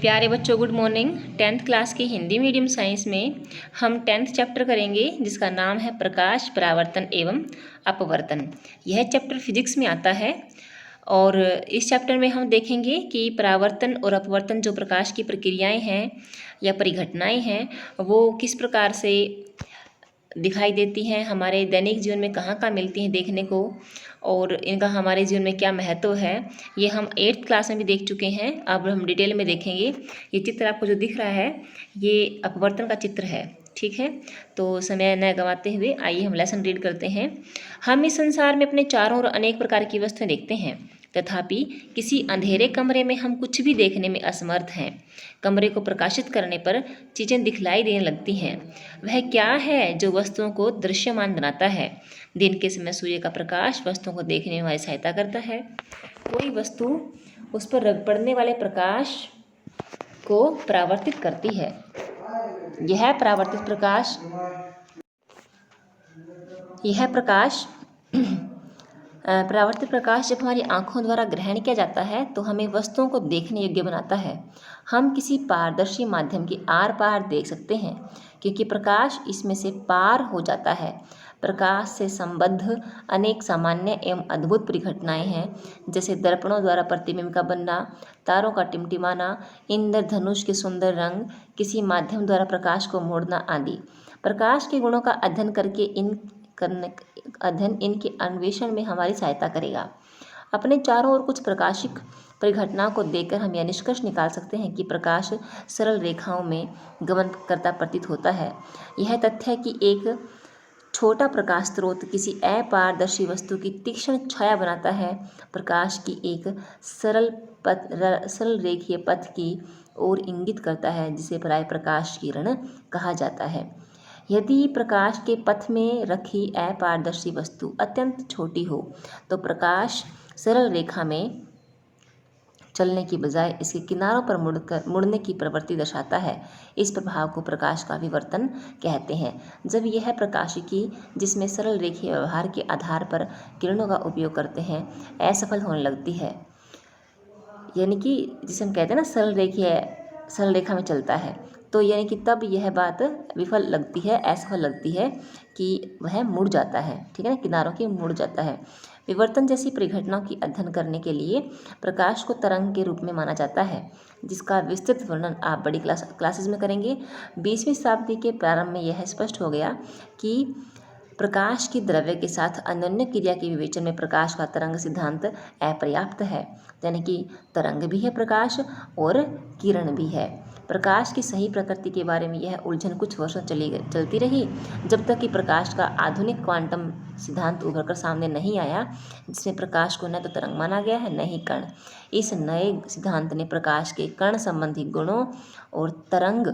प्यारे बच्चों, good morning. 10th class की हिंदी मीडियम साइंस में हम 10th चैप्टर करेंगे जिसका नाम है प्रकाश, परावर्तन एवं अपवर्तन। यह चैप्टर फिजिक्स में आता है और इस चैप्टर में हम देखेंगे कि परावर्तन और अपवर्तन जो प्रकाश की प्रक्रियाएं हैं या परिघटनाएं हैं वो किस प्रकार से दिखाई देती हैं, हमारे दैनिक जीवन में कहाँ कहाँ मिलती हैं देखने को, और इनका हमारे जीवन में क्या महत्व है। ये हम 8th क्लास में भी देख चुके हैं। अब हम डिटेल में देखेंगे। ये चित्र आपको जो दिख रहा है ये अपवर्तन का चित्र है, ठीक है। तो समय न गंवाते हुए आइए हम लेसन रीड करते हैं। हम इस संसार में अपने चारों ओर अनेक प्रकार की वस्तुएं देखते हैं, तथापि किसी अंधेरे कमरे में हम कुछ भी देखने में असमर्थ हैं। कमरे को प्रकाशित करने पर चीज़ें दिखलाई देने लगती हैं। वह क्या है जो वस्तुओं को दृश्यमान बनाता है? दिन के समय सूर्य का प्रकाश वस्तुओं को देखने में हमारी सहायता करता है। कोई वस्तु उस पर पड़ने वाले प्रकाश को परावर्तित करती है। यह परावर्तित प्रकाश जब हमारी आंखों द्वारा ग्रहण किया जाता है तो हमें वस्तुओं को देखने योग्य बनाता है। हम किसी पारदर्शी माध्यम के आर पार देख सकते हैं क्योंकि प्रकाश इसमें से पार हो जाता है। प्रकाश से संबद्ध अनेक सामान्य एवं अद्भुत परिघटनाएं हैं, जैसे दर्पणों द्वारा प्रतिबिंब का बनना, तारों का टिमटिमाना, इंद्रधनुष के सुंदर रंग, किसी माध्यम द्वारा प्रकाश को मोड़ना आदि। प्रकाश के गुणों का अध्ययन इनके अन्वेषण में हमारी सहायता करेगा। अपने चारों ओर कुछ प्रकाशिक परिघटनाओं को देखकर हम यह निष्कर्ष निकाल सकते हैं कि प्रकाश सरल रेखाओं में गमन करता प्रतीत होता है। यह तथ्य है कि एक छोटा प्रकाश स्रोत किसी अपारदर्शी वस्तु की तीक्ष्ण छाया बनाता है, प्रकाश की एक सरल रेखीय पथ की ओर इंगित करता है, जिसे प्राय प्रकाश किरण कहा जाता है। यदि प्रकाश के पथ में रखी अपारदर्शी वस्तु अत्यंत छोटी हो तो प्रकाश सरल रेखा में चलने की बजाय इसके किनारों पर मुड़ने की प्रवृत्ति दर्शाता है। इस प्रभाव को प्रकाश का विवर्तन कहते हैं। जब यह प्रकाशिकी, जिसमें सरल रेखीय व्यवहार के आधार पर किरणों का उपयोग करते हैं, असफल होने लगती है, यानी कि जिसे हम कहते हैं ना सरल रेखा में चलता है, तो यानी कि तब यह बात विफल लगती है, असफल लगती है कि वह मुड़ जाता है, ठीक है ना, किनारों के मुड़ जाता है। विवर्तन जैसी परिघटनाओं की अध्ययन करने के लिए प्रकाश को तरंग के रूप में माना जाता है, जिसका विस्तृत वर्णन आप बड़ी क्लासेस में करेंगे। 20वीं शताब्दी के प्रारंभ में यह स्पष्ट हो गया कि प्रकाश की द्रव्य के साथ अन्योन्य क्रिया के विवेचन में प्रकाश का तरंग सिद्धांत अपर्याप्त है, यानी कि तरंग भी है प्रकाश और किरण भी है। प्रकाश की सही प्रकृति के बारे में यह उलझन कुछ वर्षों चलती रही, जब तक कि प्रकाश का आधुनिक क्वांटम सिद्धांत उभरकर सामने नहीं आया, जिसमें प्रकाश को न तो तरंग माना गया है, न ही कण। इस नए सिद्धांत ने प्रकाश के कण संबंधी गुणों और तरंग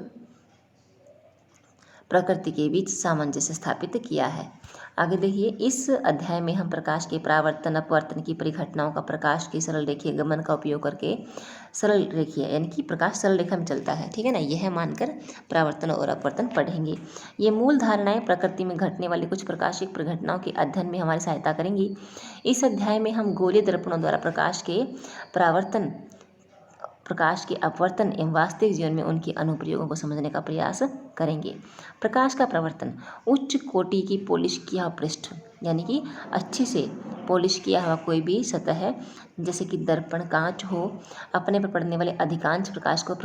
प्रकृति के बीच सामंजस्य स्थापित किया है। आगे देखिए, इस अध्याय में हम प्रकाश के परावर्तन अपवर्तन की परिघटनाओं का प्रकाश के सरल रेखीय गमन का उपयोग करके सरल रेखीय, यानी कि प्रकाश सरल रेखा में चलता है, ठीक है ना, यह मानकर परावर्तन और अपवर्तन पढ़ेंगे। ये मूल धारणाएं प्रकृति में घटने वाली कुछ प्रकाशिक परिघटनाओं के अध्ययन में हमारी सहायता करेंगी। इस अध्याय में हम गोलीय दर्पणों द्वारा प्रकाश के परावर्तन, प्रकाश के अपवर्तन एवं वास्तविक जीवन में उनके अनुप्रयोगों को समझने का प्रयास करेंगे। प्रकाश का प्रवर्तन, उच्च कोटि की पॉलिश किया हुआ पृष्ठ, यानी कि अच्छे से पॉलिश किया हुआ कोई भी सतह, जैसे कि दर्पण, कांच हो, अपने पर पड़ने वाले अधिकांश प्रकाश को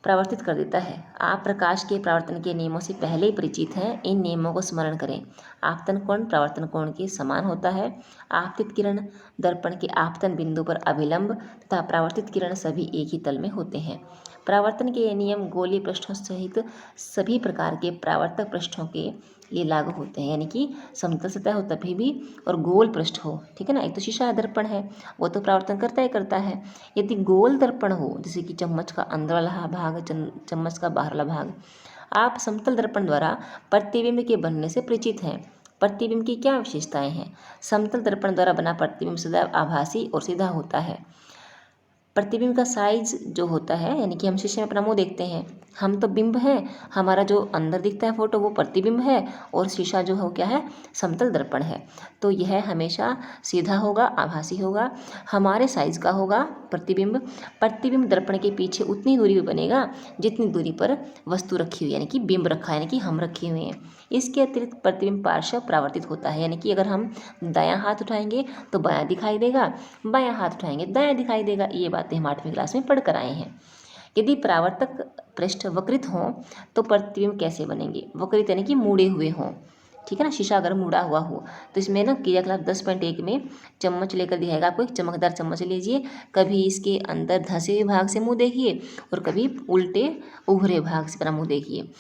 परावर्तित कर देता है। आप प्रकाश के परावर्तन के नियमों से पहले ही परिचित हैं। इन नियमों को स्मरण करें। आपतन कोण परावर्तन कोण के समान होता है। आपतित किरण दर्पण के आपतन बिंदु पर अभिलंब तथा परावर्तित किरण सभी एक ही तल में होते हैं। परावर्तन के ये नियम गोलीय पृष्ठों सहित सभी प्रकार के परावर्तक पृष्ठों के लिए लागू होते हैं, यानी कि समतल सतह हो तभी भी और गोल पृष्ठ हो, ठीक है ना। एक तो शीशा दर्पण है, वो तो परावर्तन करता ही करता है। यदि गोल दर्पण हो, जैसे कि चम्मच का अंदर वाला भाग, चम्मच का बाहर वाला भाग, आप समतल दर्पण द्वारा प्रतिबिंब के बनने से परिचित हैं। प्रतिबिंब की क्या विशेषताएं हैं? समतल दर्पण द्वारा बना प्रतिबिंब सदैव आभासी और सीधा होता है। प्रतिबिंब का साइज जो होता है, यानी कि हम शीशे में अपना मुंह देखते हैं, हम तो बिंब हैं, हमारा जो अंदर दिखता है फोटो वो प्रतिबिंब है, और शीशा जो हो क्या है, समतल दर्पण है। तो यह हमेशा सीधा होगा, आभासी होगा, हमारे साइज का होगा प्रतिबिंब। प्रतिबिंब दर्पण के पीछे उतनी दूरी पर बनेगा जितनी दूरी पर वस्तु रखी हुई, यानी कि बिंब रखा है, यानी कि हम रखे हुए हैं। इसके अतिरिक्त प्रतिबिंब पार्श्व परावर्तित होता है, यानी कि अगर हम दायां हाथ उठाएंगे तो बायां दिखाई देगा, बायां हाथ उठाएंगे दायां दिखाई देगा। ये बातें हम 8वीं क्लास में पढ़ कर आए हैं। यदि परावर्तक पृष्ठ वक्रित हों तो प्रतिबिंब कैसे बनेंगे? वक्रित यानी कि मुड़े हुए हों, ठीक है ना। शीशा अगर मुड़ा हुआ हो तो इसमें ना क्रियाकलाप 10.1 में चम्मच लेकर दिखाएगा आपको। एक चमकदार चम्मच लीजिए, कभी इसके अंदर धंसे हुए भाग से मुंह देखिए और कभी उल्टे उभरे भाग से अपना मुंह देखिए,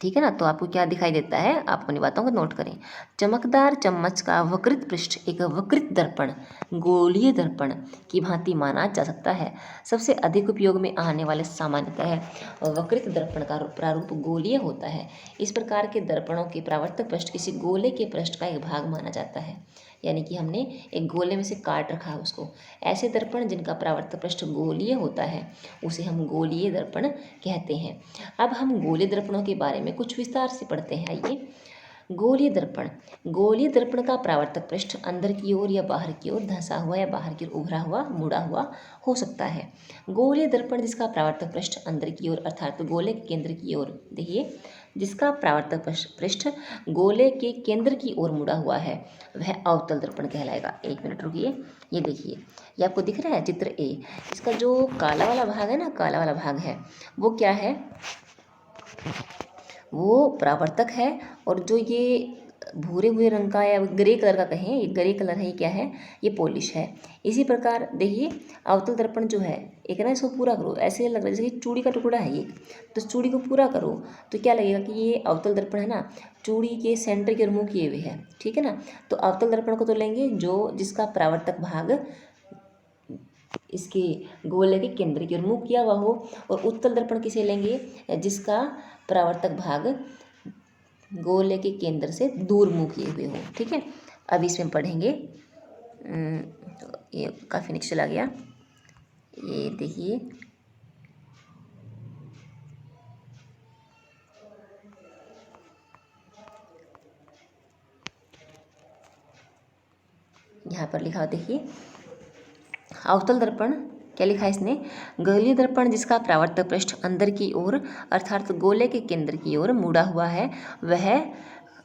ठीक है ना। तो आपको क्या दिखाई देता है, आप अपनी बातों को नोट करें। चमकदार चम्मच का वक्रित पृष्ठ एक वक्रित दर्पण, गोलीय दर्पण की भांति माना जा सकता है। सबसे अधिक उपयोग में आने वाले सामान्यतः वक्रित दर्पण का प्रारूप गोलीय होता है। इस प्रकार के दर्पणों के परावर्तक पृष्ठ किसी गोले के पृष्ठ का एक भाग माना जाता है, यानी कि हमने एक गोले में से काट रखा है उसको। ऐसे दर्पण जिनका परावर्तक पृष्ठ गोलीय होता है उसे हम गोलीय दर्पण कहते हैं। अब हम गोलीय दर्पणों के बारे में कुछ विस्तार से पढ़ते हैं। आइए, गोलीय दर्पण। गोलीय दर्पण का परावर्तक पृष्ठ अंदर की ओर या बाहर की ओर धंसा हुआ या बाहर की ओर उभरा हुआ, मुड़ा हुआ हो सकता है। गोलीय दर्पण जिसका परावर्तक पृष्ठ अंदर की ओर अर्थात गोले के केंद्र की ओर, देखिए, जिसका परावर्तक पृष्ठ गोले के केंद्र की ओर मुड़ा हुआ है वह अवतल दर्पण कहलाएगा। 1 मिनट रुकिए, ये देखिए, ये आपको दिख रहा है चित्र ए। इसका जो काला वाला भाग है ना, काला वाला भाग है वो क्या है, वो परावर्तक है, और जो ये भूरे भूरे रंग का या ग्रे कलर का कहें, ये ग्रे कलर है, ये क्या है, ये पॉलिश है। इसी प्रकार देखिए अवतल दर्पण जो है, एक ना इसको पूरा करो, ऐसे लग रहा है जैसे कि चूड़ी का टुकड़ा है ये, तो चूड़ी को पूरा करो तो क्या लगेगा कि ये अवतल दर्पण है ना, चूड़ी के सेंटर के ओर मुँह किए हुए है, ठीक है ना। तो अवतल दर्पण को तो लेंगे जो जिसका परावर्तक भाग इसके गोले के केंद्र की ओर मुँह किया हुआ हो, और उत्तल दर्पण किसे लेंगे, जिसका परावर्तक भाग गोले के केंद्र से दूर मुँह किए हुए हो, ठीक है। अब इसमें पढ़ेंगे, ये काफ़ी नीचे चला गया, ये देखिए, यहाँ पर लिखा हो, देखिए अवतल दर्पण क्या लिखा है इसने, गोलीय दर्पण जिसका परावर्तक पृष्ठ अंदर की ओर अर्थात गोले के केंद्र की ओर मुड़ा हुआ है वह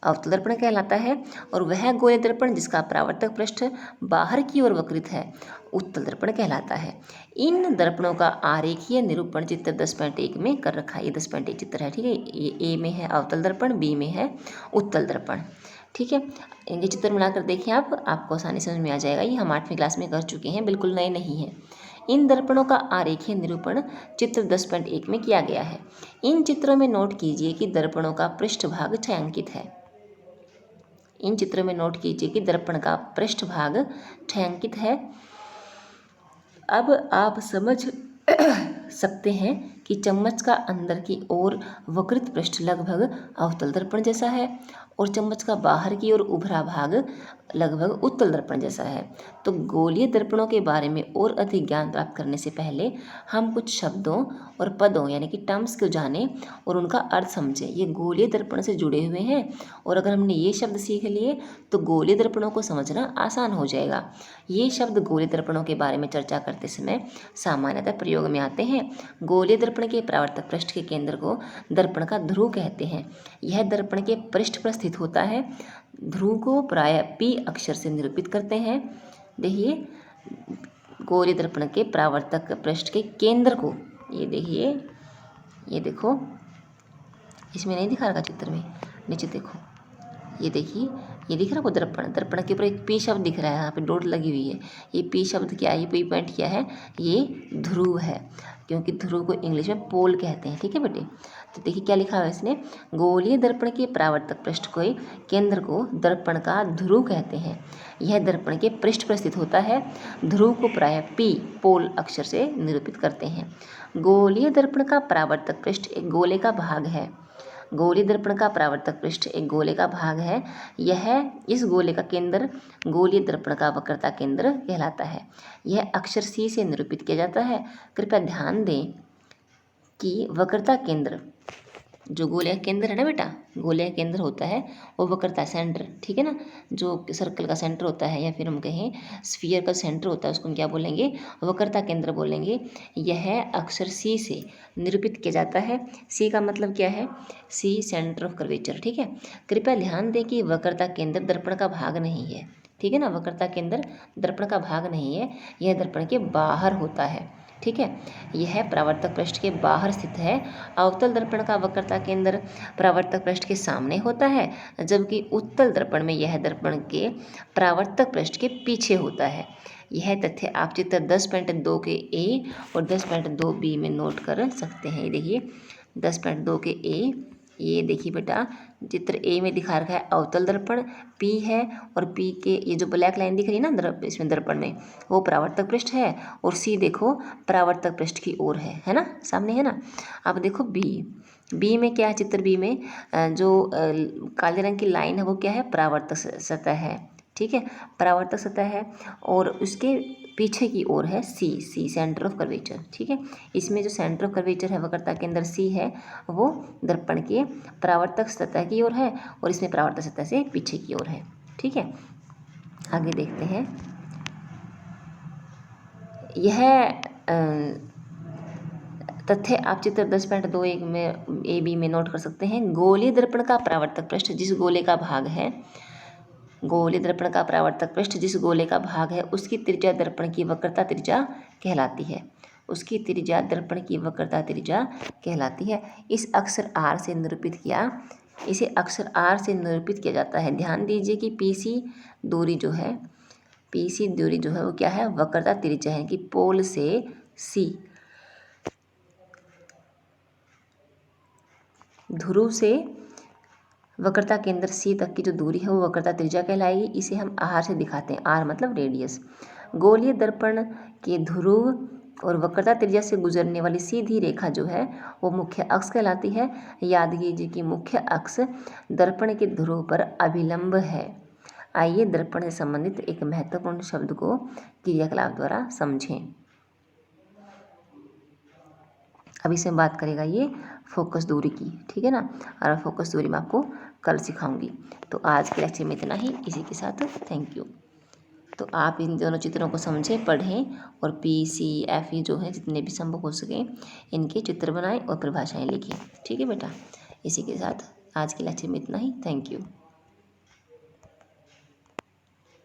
अवतल दर्पण कहलाता है, और वह गोलीय दर्पण जिसका परावर्तक पृष्ठ बाहर की ओर वक्रित है उत्तल दर्पण कहलाता है। इन दर्पणों का आरेखीय निरूपण चित्र 10.1 में कर रखा है। ये 10.1 चित्र है, ठीक है। ये ए में है अवतल दर्पण, बी में है उत्तल दर्पण, ठीक है। इनके चित्र मिलाकर देखें आप, आपको आसानी समझ में आ जाएगा। ये हम 8वीं क्लास में कर चुके हैं, बिल्कुल नए नहीं हैं। इन दर्पणों का आरेखीय निरूपण चित्र 10.1 में किया गया है। इन चित्रों में नोट कीजिए कि दर्पणों का पृष्ठभाग छायांकित है। इन चित्रों में नोट कीजिए कि दर्पण का पृष्ठभाग छायांकित है। अब आप समझ सकते हैं कि चम्मच का अंदर की ओर वक्रित पृष्ठ लगभग अवतल दर्पण जैसा है, और चम्मच का बाहर की ओर उभरा भाग लगभग उत्तल दर्पण जैसा है। तो गोलीय दर्पणों के बारे में और अधिक ज्ञान प्राप्त करने से पहले हम कुछ शब्दों और पदों यानी कि टर्म्स को जानें और उनका अर्थ समझें। ये गोलीय दर्पण से जुड़े हुए हैं, और अगर हमने ये शब्द सीख लिए तो गोलीय दर्पणों को समझना आसान हो जाएगा। ये शब्द गोलीय दर्पणों के बारे में चर्चा करते समय सामान्यतः प्रयोग में आते हैं। गोलीय दर्पण के परावर्तक पृष्ठ के केंद्र को दर्पण का ध्रुव कहते हैं। यह दर्पण के पृष्ठ पर स्थित होता है। ध्रुव को प्राय पी अक्षर से निरूपित करते हैं। देखिए गोलीय दर्पण के परावर्तक पृष्ठ के केंद्र को, ये देखिए, ये देखो, इसमें नहीं दिखा रखा चित्र में, नीचे देखो, ये देखिए, ये दिख रहा है को दर्पण, दर्पण के ऊपर एक पी शब्द दिख रहा है, यहाँ पे डॉट लगी हुई है। ये पी शब्द क्या है, ये पी पॉइंट क्या है, ये ध्रुव है, क्योंकि ध्रुव को इंग्लिश में पोल कहते हैं, ठीक है बेटे। तो देखिए क्या लिखा है इसने, गोलीय दर्पण के परावर्तक पृष्ठ के केंद्र को दर्पण का ध्रुव कहते हैं। यह दर्पण के पृष्ठ पर स्थित होता है। ध्रुव को प्राय पी पोल अक्षर से निरूपित करते हैं। गोलीय दर्पण का परावर्तक पृष्ठ एक गोले का भाग है। गोलीय दर्पण का परावर्तक पृष्ठ एक गोले का भाग है। इस गोले का केंद्र गोलीय दर्पण का वक्रता केंद्र कहलाता है। यह अक्षर C से निरूपित किया जाता है। कृपया ध्यान दें कि वक्रता केंद्र, जो गोले का केंद्र है ना बेटा, गोले का केंद्र होता है वो वक्रता सेंटर, ठीक है ना, जो सर्कल का सेंटर होता है या फिर हम कहें स्फीयर का सेंटर होता है, उसको हम क्या बोलेंगे, वक्रता केंद्र बोलेंगे। यह अक्षर C से निरूपित किया जाता है। C का मतलब क्या है, C सेंटर ऑफ कर्वेचर, ठीक है। कृपया ध्यान दें कि वक्रता केंद्र दर्पण का भाग नहीं है, ठीक है ना, वक्रता केंद्र दर्पण का भाग नहीं है, यह दर्पण के बाहर होता है, ठीक है। यह परावर्तक पृष्ठ के बाहर स्थित है। अवतल दर्पण का वक्रता केंद्र परावर्तक पृष्ठ के सामने होता है, जबकि उत्तल दर्पण में यह दर्पण के परावर्तक पृष्ठ के पीछे होता है। यह तथ्य आप चित्र 10.2 के ए और 10.2 बी में नोट कर सकते हैं। ये देखिए 10.2 के ए, ये देखिए बेटा चित्र ए में दिखा रखा है अवतल दर्पण P है, और P के ये जो ब्लैक लाइन दिख रही है ना इसमें दर्पण में, वो परावर्तक पृष्ठ है, और C देखो परावर्तक पृष्ठ की ओर है ना, सामने है ना। अब देखो बी में क्या है, चित्र बी में जो काले रंग की लाइन है वो क्या है, परावर्तक सतह है, ठीक है, परावर्तक सतह है, और उसके पीछे की ओर है सी सेंटर ऑफ कर्वेचर, ठीक है। इसमें जो सेंटर ऑफ कर्वेचर है वक्रता के अंदर C है, वो दर्पण के परावर्तक सतह की ओर है, और इसमें परावर्तक सतह से पीछे की ओर है, ठीक है। आगे देखते हैं, यह तथ्य आप चित्र 10.21 में ए बी में नोट कर सकते हैं। गोलीय दर्पण का परावर्तक पृष्ठ जिस गोले का भाग है, गोलीय दर्पण का परावर्तक पृष्ठ जिस गोले का भाग है उसकी त्रिज्या दर्पण की वक्रता त्रिज्या कहलाती है। उसकी त्रिज्या दर्पण की वक्रता त्रिज्या कहलाती है। इस अक्षर R से निरूपित किया, इसे अक्षर R से निरूपित किया जाता है। ध्यान दीजिए कि PC दूरी जो है, PC दूरी जो है वो क्या है, वक्रता त्रिज्या है, कि पोल से C, ध्रुव से वक्रता केंद्र C तक की जो दूरी है वो वक्रता त्रिज्या कहलाएगी। इसे हम R से दिखाते हैं, R मतलब रेडियस। गोलीय दर्पण के ध्रुव और वक्रता त्रिज्या से गुजरने वाली सीधी रेखा जो है वो मुख्य अक्ष कहलाती है। याद कीजिए कि मुख्य अक्ष दर्पण के ध्रुव पर अभिलंब है। आइए दर्पण से संबंधित एक महत्वपूर्ण शब्द को क्रियाकलाप द्वारा समझें। अब इसमें बात करेगा ये फोकस दूरी की, ठीक है ना, और फोकस दूरी मैं आपको कल सिखाऊंगी। तो आज के लेक्चर में इतना ही, इसी के साथ थैंक यू। तो आप इन दोनों चित्रों को समझें, पढ़ें, और PCFE जो है जितने भी संभव हो सके इनके चित्र बनाएं और परिभाषाएं लिखें, ठीक है बेटा। इसी के साथ आज के लेक्चर में इतना ही, थैंक यू।